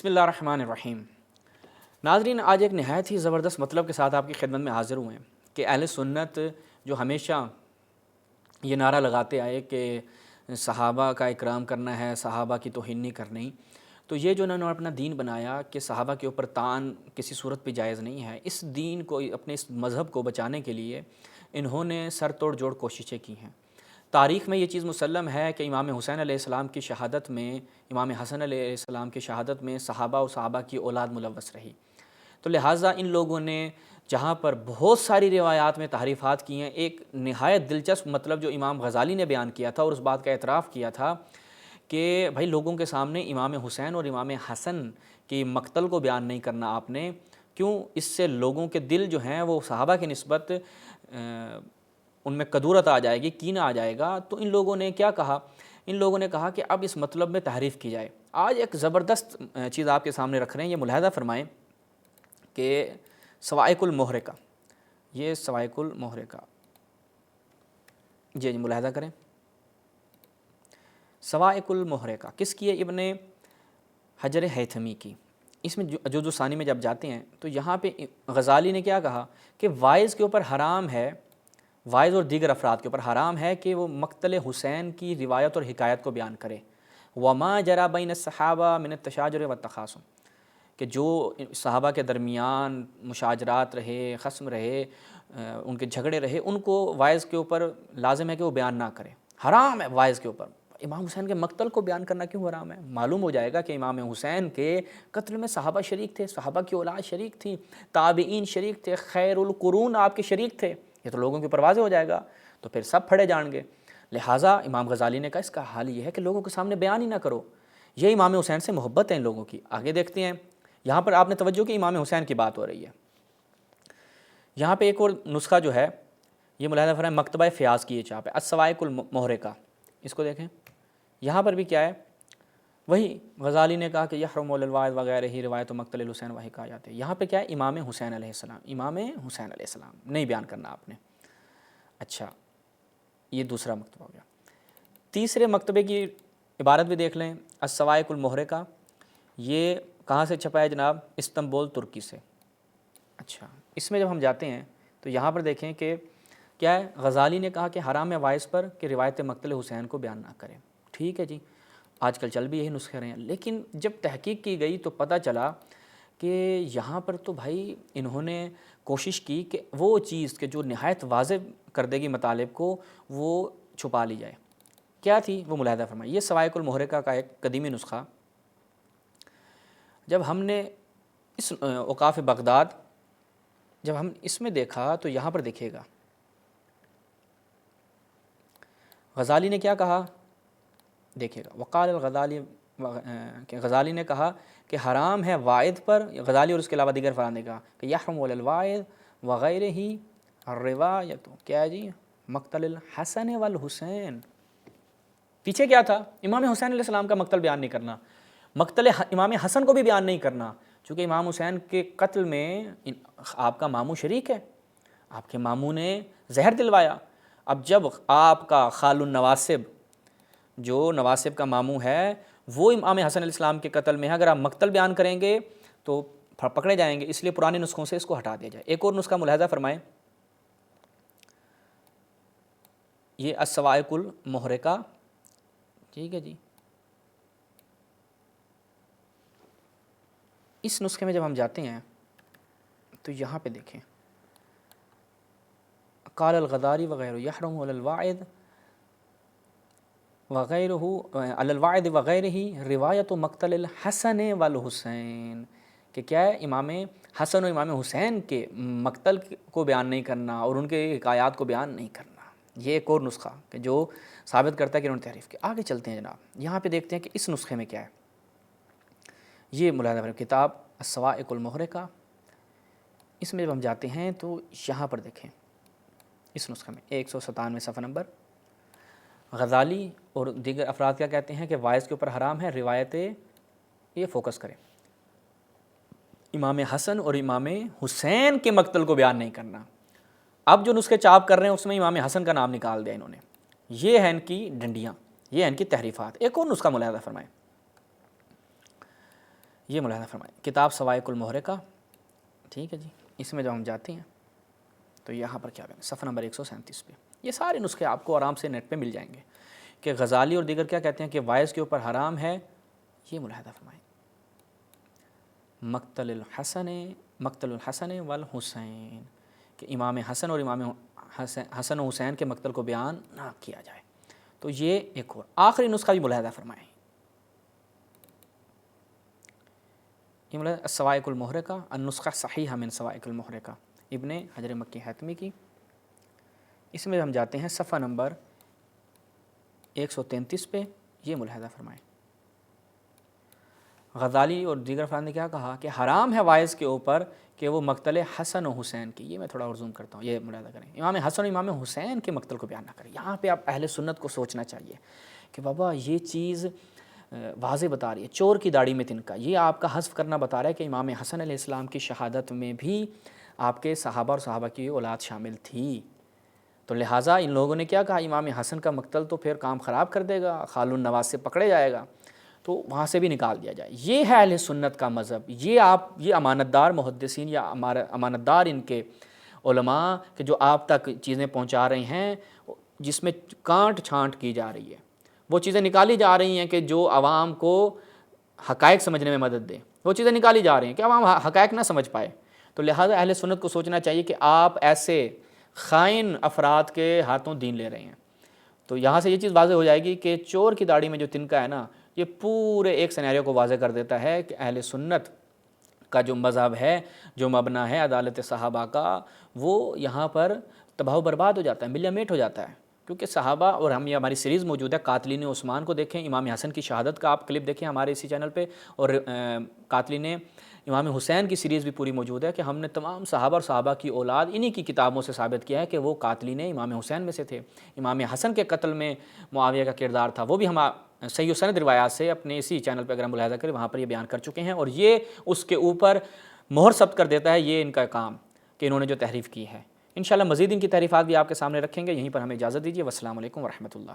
بسم اللہ الرحمن الرحیم۔ ناظرین، آج ایک نہایت ہی زبردست مطلب کے ساتھ آپ کی خدمت میں حاضر ہوئے ہیں کہ اہل سنت جو ہمیشہ یہ نعرہ لگاتے آئے کہ صحابہ کا اکرام کرنا ہے، صحابہ کی توہین نہیں کرنی، تو یہ جو انہوں نے اپنا دین بنایا کہ صحابہ کے اوپر طعن کسی صورت پہ جائز نہیں ہے، اس دین کو، اپنے اس مذہب کو بچانے کے لیے انہوں نے سر توڑ جوڑ کوششیں کی ہیں۔ تاریخ میں یہ چیز مسلم ہے کہ امام حسین علیہ السلام کی شہادت میں، امام حسن علیہ السلام کی شہادت میں صحابہ و صحابہ کی اولاد ملوث رہی، تو لہٰذا ان لوگوں نے جہاں پر بہت ساری روایات میں تحریفات کی ہیں، ایک نہایت دلچسپ مطلب جو امام غزالی نے بیان کیا تھا اور اس بات کا اعتراف کیا تھا کہ بھائی لوگوں کے سامنے امام حسین اور امام حسن کی مقتل کو بیان نہیں کرنا آپ نے، کیوں؟ اس سے لوگوں کے دل جو ہیں وہ صحابہ کی نسبت ان میں کدورت آ جائے گی، کینہ آ جائے گا۔ تو ان لوگوں نے کیا کہا؟ ان لوگوں نے کہا کہ اب اس مطلب میں تحریف کی جائے۔ آج ایک زبردست چیز آپ کے سامنے رکھ رہے ہیں، یہ ملاحظہ فرمائیں کہ صواعق المحرقہ، یہ صواعق المحرقہ، جی ملاحظہ کریں، صواعق المحرقہ کس کی ہے؟ ابن حجر ہیثمی کی۔ اس میں جزء ثانی میں جب جاتے ہیں تو یہاں پہ غزالی نے کیا کہا کہ وائز کے اوپر حرام ہے، وائز اور دیگر افراد کے اوپر حرام ہے کہ وہ مقتل حسین کی روایت اور حکایت کو بیان کرے۔ وما جرى بین الصحابہ من التشاجر والتخاصم، کہ جو صحابہ کے درمیان مشاجرات رہے، خصم رہے، ان کے جھگڑے رہے، ان کو وائز کے اوپر لازم ہے کہ وہ بیان نہ کرے، حرام ہے وائز کے اوپر۔ امام حسین کے مقتل کو بیان کرنا کیوں حرام ہے؟ معلوم ہو جائے گا کہ امام حسین کے قتل میں صحابہ شریک تھے، صحابہ کی اولاد شریک تھی، تابعین شریک تھے، خیر القرون آپ کے شریک تھے، یہ تو لوگوں کے اوپر واضح ہو جائے گا، تو پھر سب پھڑے جائیں گے۔ لہٰذا امام غزالی نے کہا اس کا حال یہ ہے کہ لوگوں کے سامنے بیان ہی نہ کرو۔ یہ امام حسین سے محبت ہے ان لوگوں کی۔ آگے دیکھتے ہیں، یہاں پر آپ نے توجہ کی امام حسین کی بات ہو رہی ہے، یہاں پہ ایک اور نسخہ جو ہے یہ ملاحظہ فرمائیں، مکتبہ فیاض کی یہ چھاپ ہے، الصواعق المحرقہ، اس کو دیکھیں، یہاں پر بھی کیا ہے؟ وہی غزالی نے کہا کہ یحرم الواعظ وغیرہ ہی روایت و مقتل الحسین و حکایات ہے، یہاں پہ کیا ہے؟ امام حسین علیہ السلام، امام حسین علیہ السلام نہیں بیان کرنا آپ نے۔ اچھا، یہ دوسرا مکتبہ ہو گیا۔ تیسرے مکتبے کی عبارت بھی دیکھ لیں، الصواعق المحرقہ، یہ کہاں سے چھپا ہے جناب؟ استنبول ترکی سے۔ اچھا، اس میں جب ہم جاتے ہیں تو یہاں پر دیکھیں کہ کیا ہے؟ غزالی نے کہا کہ حرام ہے وائس پر کہ روایت مقتل حسین کو بیان نہ کریں۔ ٹھیک ہے جی، آج کل چل بھی یہی نسخے رہے ہیں، لیکن جب تحقیق کی گئی تو پتہ چلا کہ یہاں پر تو بھائی انہوں نے کوشش کی کہ وہ چیز کہ جو نہایت واضح کر دے گی مطالب کو، وہ چھپا لی جائے۔ کیا تھی وہ؟ ملاحظہ فرمائیں، یہ صواعق المحرقہ کا ایک قدیمی نسخہ، جب ہم نے اس اوقاف بغداد جب ہم اس میں دیکھا تو یہاں پر دیکھیے گا غزالی نے کیا کہا، دیکھیے گا، وقال الغزالی، کہ غزالی نے کہا کہ حرام ہے واعظ پر، غزالی اور اس کے علاوہ دیگر افراد نے کہا کہ یحرم علی الواعظ وغیرہ ہی الروایت، کیا ہے جی؟ مقتل الحسن والحسین۔ پیچھے کیا تھا؟ امام حسین علیہ السلام کا مقتل بیان نہیں کرنا، مقتل امام حسن کو بھی بیان نہیں کرنا، چونکہ امام حسین کے قتل میں آپ کا ماموں شریک ہے، آپ کے ماموں نے زہر دلوایا۔ اب جب آپ کا خال النواسب، جو نواسب کا ماموں ہے، وہ امام حسن علیہ السلام کے قتل میں ہے، اگر آپ مقتل بیان کریں گے تو پکڑے جائیں گے، اس لیے پرانے نسخوں سے اس کو ہٹا دیا جائے۔ ایک اور نسخہ ملاحظہ فرمائیں، یہ الصواعق المحرقہ، ٹھیک ہے جی، اس نسخے میں جب ہم جاتے ہیں تو یہاں پہ دیکھیں، قال الغزالی وغیرہ یحرم علی الواعظ وغیرہ علی الواعظ وغیرہ ہی روایت و مقتل الحسن والحسین، کہ کیا ہے؟ امام حسن و امام حسین کے مقتل کو بیان نہیں کرنا اور ان کے حکایات کو بیان نہیں کرنا۔ یہ ایک اور نسخہ کہ جو ثابت کرتا ہے کہ انہوں نے تحریف کی۔ آگے چلتے ہیں جناب، یہاں پہ دیکھتے ہیں کہ اس نسخے میں کیا ہے۔ یہ ملاحظہ فرمائیں، کتاب الصواعق المحرقہ، اس میں جب ہم جاتے ہیں تو یہاں پر دیکھیں، اس نسخے میں 197 صفحہ نمبر، غزالی اور دیگر افراد کیا کہتے ہیں کہ وائز کے اوپر حرام ہے روایت، یہ فوکس کریں، امام حسن اور امام حسین کے مقتل کو بیان نہیں کرنا۔ اب جو نسخے چاپ کر رہے ہیں اس میں امام حسن کا نام نکال دیا انہوں نے، یہ ہیں ان کی ڈنڈیاں، یہ ہیں ان کی تحریفات۔ ایک اور نسخہ ملاحظہ فرمائیں، یہ ملاحظہ فرمائیں. کتاب سوائق المحرقہ، ٹھیک ہے جی، اس میں جب ہم جاتے ہیں تو یہاں پر کیا بنے صفحہ نمبر 137 پہ یہ سارے نسخے آپ کو آرام سے نیٹ پہ مل جائیں گے کہ غزالی اور دیگر کیا کہتے ہیں کہ وائز کے اوپر حرام ہے. یہ ملاحظہ فرمائیں. مقتل الحسن والحسین، کہ امام حسن اور امام حسن و حسین کے مقتل کو بیان نہ کیا جائے. تو یہ ایک اور آخری نسخہ بھی ملاحظہ فرمائیں. یہ ملاحظہ السوائق المحرقہ النسخہ صحیحہ من سوائق المحرقہ ابن حجر مکی حتمی کی. اس میں ہم جاتے ہیں صفحہ نمبر 133 پہ. یہ ملاحظہ فرمائیں. غزالی اور دیگر افراد نے کیا کہا کہ حرام ہے وائز کے اوپر کہ وہ مقتل حسن و حسین کی. یہ میں تھوڑا اور زوم کرتا ہوں، یہ ملاحظہ کریں. امام حسن و امام حسین کے مقتل کو بیان نہ کریں. یہاں پہ آپ اہل سنت کو سوچنا چاہیے کہ بابا یہ چیز واضح بتا رہی ہے چور کی داڑھی میں تنکا. یہ آپ کا حذف کرنا بتا رہا ہے کہ امام حسن علیہ السلام کی شہادت میں بھی آپ کے صحابہ اور صحابہ کی اولاد شامل تھی. تو لہٰذا ان لوگوں نے کیا کہا امام حسن کا مقتل تو پھر کام خراب کر دے گا، خال النواز سے پکڑے جائے گا، تو وہاں سے بھی نکال دیا جائے. یہ ہے اہل سنت کا مذہب. یہ امانت دار محدثین یا امانت دار ان کے علماء کہ جو آپ تک چیزیں پہنچا رہے ہیں جس میں کانٹ چھانٹ کی جا رہی ہے، وہ چیزیں نکالی جا رہی ہیں کہ جو عوام کو حقائق سمجھنے میں مدد دے. وہ چیزیں نکالی جا رہی ہیں کہ عوام حقائق نہ سمجھ پائے. تو لہٰذا اہل سنت کو سوچنا چاہیے کہ آپ ایسے خائن افراد کے ہاتھوں دین لے رہے ہیں. تو یہاں سے یہ چیز واضح ہو جائے گی کہ چور کی داڑھی میں جو تنکا ہے نا، یہ پورے ایک سینیریو کو واضح کر دیتا ہے کہ اہل سنت کا جو مذہب ہے، جو مبنا ہے عدالت صحابہ کا، وہ یہاں پر تباہ و برباد ہو جاتا ہے، ملیا میٹ ہو جاتا ہے. کیونکہ صحابہ اور ہم یہ ہماری سیریز موجود ہے قاتلین عثمان کو دیکھیں، امام حسن کی شہادت کا آپ کلپ دیکھیں ہمارے اسی چینل پہ، اور قاتلین امام حسین کی سیریز بھی پوری موجود ہے کہ ہم نے تمام صحابہ اور صحابہ کی اولاد انہی کی کتابوں سے ثابت کیا ہے کہ وہ قاتلین امام حسین میں سے تھے. امام حسن کے قتل میں معاویہ کا کردار تھا، وہ بھی ہم صحیح و سند روایات سے اپنے اسی چینل پہ اگر ہم ملاحظہ کریں وہاں پر یہ بیان کر چکے ہیں. اور یہ اس کے اوپر مہر ثبت کر دیتا ہے یہ ان کا کام کہ انہوں نے جو تحریف کی ہے. انشاءاللہ مزید ان کی تحریفات بھی آپ کے سامنے رکھیں گے. یہیں پر ہمیں اجازت دیجیے. والسلام علیکم ورحمۃ اللہ.